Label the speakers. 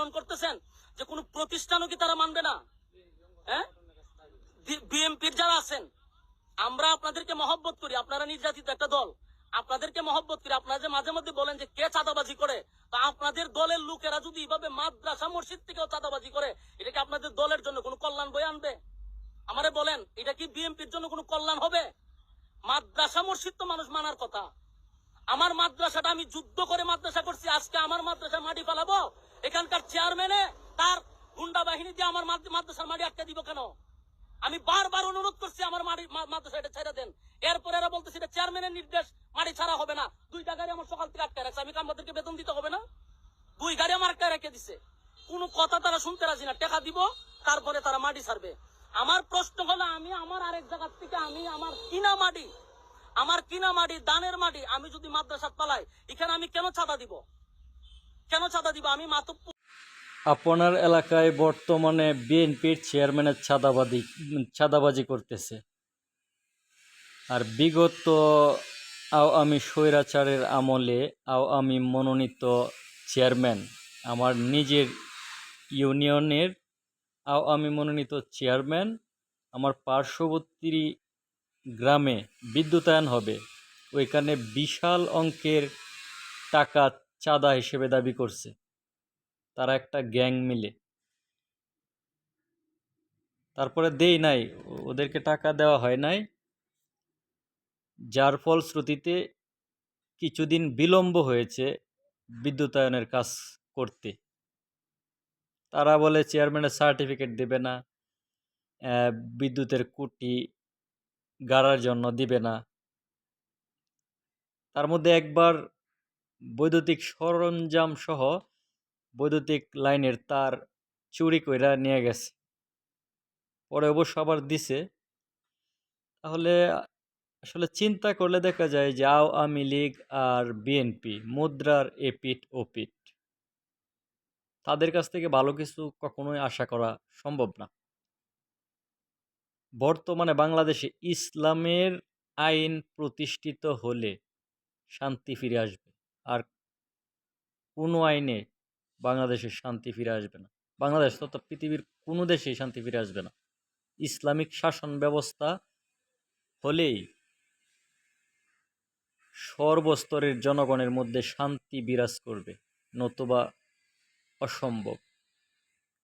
Speaker 1: আহ্বান করতেছেন যে কোনো প্রতিষ্ঠানও কি তারা মানবে না? হ্যাঁ, বিএনপির যারা আছেন, আমরা আপনাদেরকে মহব্বত করি, আপনারা নির্যাতিত একটা দল, আপনাদেরকে মহব্বত করি। আপনারা যে মাঝে মধ্যে বলেন যে কে চাঁদাবাজি করে, তো আপনাদের দলের লোকেরা যদি এইভাবে মাদ্রাসা মসজিদ থেকেও চাঁদাবাজি করে, এটা কি আপনাদের দলের জন্য কোনো কল্যাণ বয়ে আনবে? আমারে বলেন, এটা কি বিএনপির জন্য কোনো কল্যাণ হবে? মাদ্রাসা মসজিদ তো মানুষ মানার কথা। আমার মাদ্রাসাটা আমি যুদ্ধ করে মাদ্রাসা করছি, আজকে আমার মাদ্রাসা মাটি ফেলাবো? এখানকার চেয়ারম্যানে তার গুন্ডা বাহিনী দিয়ে আমার মাদ্রাসার মাটি আটকে দিব কেন? আমি বারবার অনুরোধ করছি আমার মাদ্রাসা এটা ছেড়ে দেন। এরপরে এরা বলতেছে এটা চেয়ারম্যানের নির্দেশ, মাটি ছাড়া হবে না। 2টা গাড়ি আমার সকাল থেকে আটকে রাখছে, আমি আমাদেরকে বেতন দিতে হবে না? 2 গাড়ি আমার আটকে রেখে দিছে, কোনো কথা তারা শুনতে রাজি না। টাকা দিব, তারপরে তারা মাটি ছাড়বে। আমার প্রশ্ন হলো, আমি আমার আরেক জায়গা থেকে আমি আমার কিনা মাটি দানের মাটি আমি যদি মাদ্রাসা পালাই, এখানে আমি কেন চাঁদা দিব? আমি মাতব্বর।
Speaker 2: আপনার এলাকায় বর্তমানে বিএনপির চেয়ারম্যানের চাঁদাবাজি করতেছে, আর বিগত আওয়ামী স্বৈরাচারের আমলে আওয়ামী মনোনীত চেয়ারম্যান, আমার নিজের ইউনিয়নের আওয়ামী মনোনীত চেয়ারম্যান আমার পার্শ্ববর্তী গ্রামে বিদ্যুতায়ন হবে, ওইখানে বিশাল অঙ্কের টাকা চাঁদা হিসেবে দাবি করছে তারা একটা গ্যাং মিলে। তারপরে দেই নাই, ওদেরকে টাকা দেওয়া হয় নাই, যার ফলশ্রুতিতে কিছুদিন বিলম্ব হয়েছে বিদ্যুতায়নের কাজ করতে। তারা বলে চেয়ারম্যানের সার্টিফিকেট দেবে না, বিদ্যুতের খুঁটি গাড়ার জন্য দিবে না। তার মধ্যে একবার বৈদ্যুতিক সরঞ্জাম সহ বৈদ্যুতিক লাইনের তার চুরি কইরা নিয়ে গেছে, পরে অবশ্য আবার দিছে। তাহলে আসলে চিন্তা করলে দেখা যায় যে আওয়ামী লীগ আর বিএনপি মুদ্রার এপিঠ ওপিঠ, তাদের কাছ থেকে ভালো কিছু কখনোই আশা করা সম্ভব না। বর্তমানে বাংলাদেশে ইসলামের আইন প্রতিষ্ঠিত হলে শান্তি ফিরে আসবে, আর কোনো আইনে বাংলাদেশে শান্তি ফিরে আসবে না। বাংলাদেশ তথা পৃথিবীর কোনো দেশেই শান্তি ফিরে আসবে না। ইসলামিক শাসন ব্যবস্থা হলেই সর্বস্তরের জনগণের মধ্যে শান্তি বিরাজ করবে, নতুবা অসম্ভব।